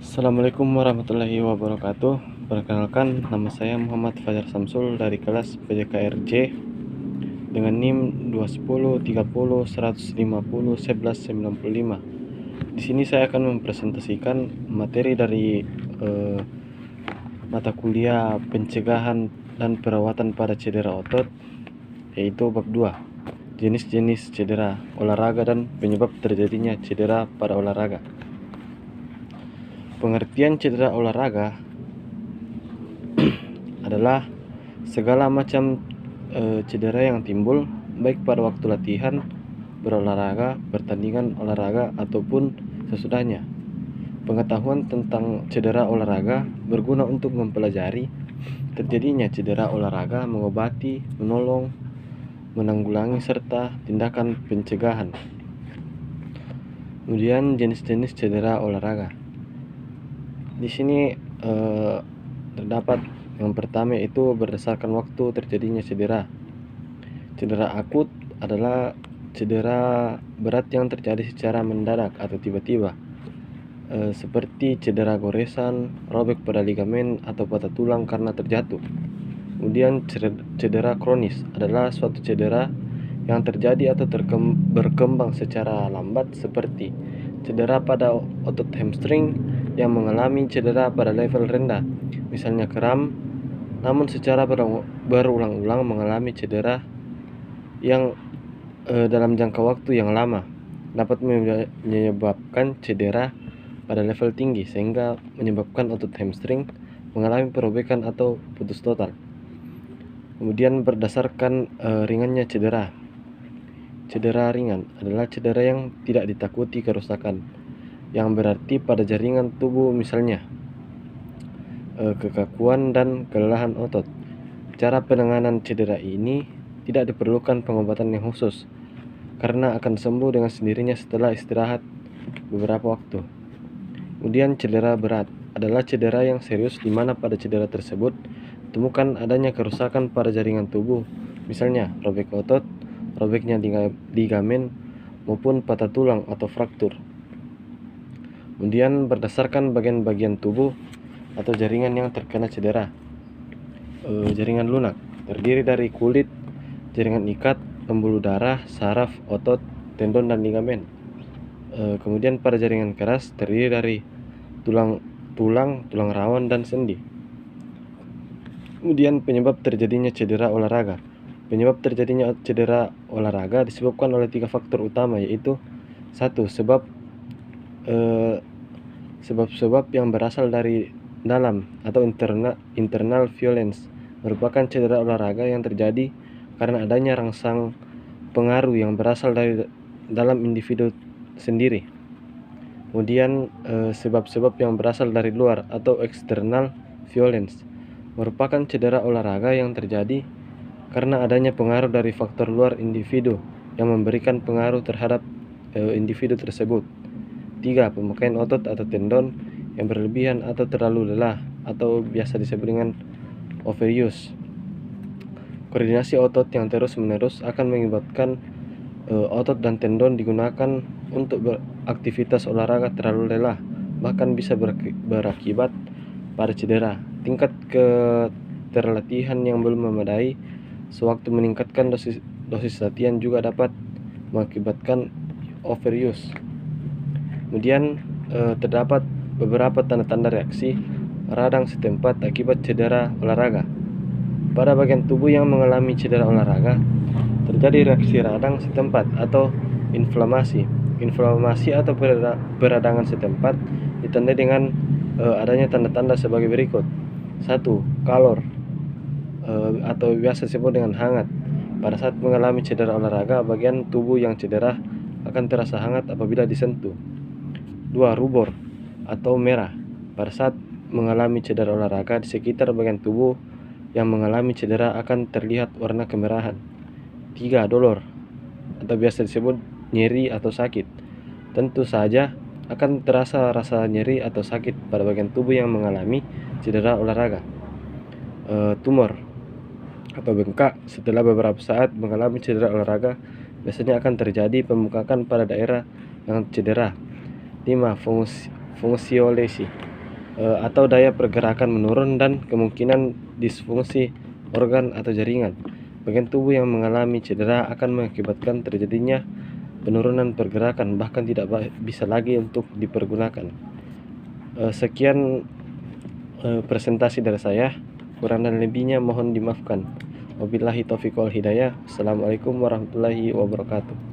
Assalamualaikum warahmatullahi wabarakatuh. Perkenalkan, nama saya Muhammad Fajar Samsul dari kelas PJKRJ dengan NIM 210 30 150 11 95. Di sini saya akan mempresentasikan materi dari mata kuliah pencegahan dan perawatan pada cedera otot, yaitu bab 2, jenis-jenis cedera olahraga dan penyebab terjadinya cedera pada olahraga. Pengertian cedera olahraga adalah segala macam cedera yang timbul baik pada waktu latihan, berolahraga, pertandingan olahraga, ataupun sesudahnya. Pengetahuan tentang cedera olahraga berguna untuk mempelajari terjadinya cedera olahraga, mengobati, menolong, menanggulangi, serta tindakan pencegahan. Kemudian jenis-jenis cedera olahraga. Di sini terdapat yang pertama, yaitu berdasarkan waktu terjadinya cedera. Cedera akut adalah cedera berat yang terjadi secara mendadak atau tiba-tiba, seperti cedera goresan, robek pada ligamen, atau patah tulang karena terjatuh. Kemudian cedera kronis adalah suatu cedera yang terjadi atau berkembang secara lambat, seperti cedera pada otot hamstring yang mengalami cedera pada level rendah, misalnya kram, namun secara berulang-ulang mengalami cedera yang dalam jangka waktu yang lama, dapat menyebabkan cedera pada level tinggi sehingga menyebabkan otot hamstring mengalami perobekan atau putus total. Kemudian berdasarkan ringannya cedera. Cedera ringan adalah cedera yang tidak ditakuti kerusakan, yang berarti pada jaringan tubuh, misalnya kekakuan dan kelelahan otot. Cara penanganan cedera ini tidak diperlukan pengobatan yang khusus, karena akan sembuh dengan sendirinya setelah istirahat beberapa waktu. Kemudian cedera berat adalah cedera yang serius di mana pada cedera tersebut ditemukan adanya kerusakan pada jaringan tubuh, misalnya robek otot, robeknya ligamen, maupun patah tulang atau fraktur. Kemudian berdasarkan bagian-bagian tubuh atau jaringan yang terkena cedera. Jaringan lunak terdiri dari kulit, jaringan ikat, pembuluh darah, saraf, otot, tendon, dan ligamen. Kemudian pada jaringan keras terdiri dari tulang rawan, dan sendi. Kemudian penyebab terjadinya cedera olahraga. Penyebab terjadinya cedera olahraga disebabkan oleh 3 faktor utama, yaitu 1. Sebab-sebab yang berasal dari dalam atau internal violence, merupakan cedera olahraga yang terjadi karena adanya rangsang pengaruh yang berasal dari dalam individu sendiri. Kemudian sebab-sebab yang berasal dari luar atau external violence, merupakan cedera olahraga yang terjadi karena adanya pengaruh dari faktor luar individu yang memberikan pengaruh terhadap individu tersebut. 3. Pemakaian otot atau tendon yang berlebihan atau terlalu lelah, atau biasa disebut dengan overuse. Koordinasi otot yang terus-menerus akan mengakibatkan otot dan tendon digunakan untuk beraktivitas olahraga terlalu lelah, bahkan bisa berakibat pada cedera. Tingkat keterlatihan yang belum memadai sewaktu meningkatkan dosis latihan juga dapat mengakibatkan overuse. Kemudian terdapat beberapa tanda-tanda reaksi radang setempat akibat cedera olahraga. Pada bagian tubuh yang mengalami cedera olahraga, terjadi reaksi radang setempat atau inflamasi. Inflamasi atau peradangan setempat ditandai dengan adanya tanda-tanda sebagai berikut. 1. Kalor atau biasa disebut dengan hangat. Pada saat mengalami cedera olahraga, bagian tubuh yang cedera akan terasa hangat apabila disentuh. 2. Rubor atau merah. Pada saat mengalami cedera olahraga, di sekitar bagian tubuh yang mengalami cedera akan terlihat warna kemerahan. 3. Dolor atau biasa disebut nyeri atau sakit. Tentu saja akan terasa rasa nyeri atau sakit pada bagian tubuh yang mengalami cedera olahraga. Tumor atau bengkak setelah beberapa saat mengalami cedera olahraga, biasanya akan terjadi pembengkakan pada daerah yang cedera. 5. Fungsiolesi atau daya pergerakan menurun dan kemungkinan disfungsi organ atau jaringan. Bagian tubuh yang mengalami cedera akan mengakibatkan terjadinya penurunan pergerakan, bahkan tidak bisa lagi untuk dipergunakan. Sekian presentasi dari saya, kurang dan lebihnya mohon dimaafkan. Wabillahi taufiq wal hidayah. Assalamualaikum warahmatullahi wabarakatuh.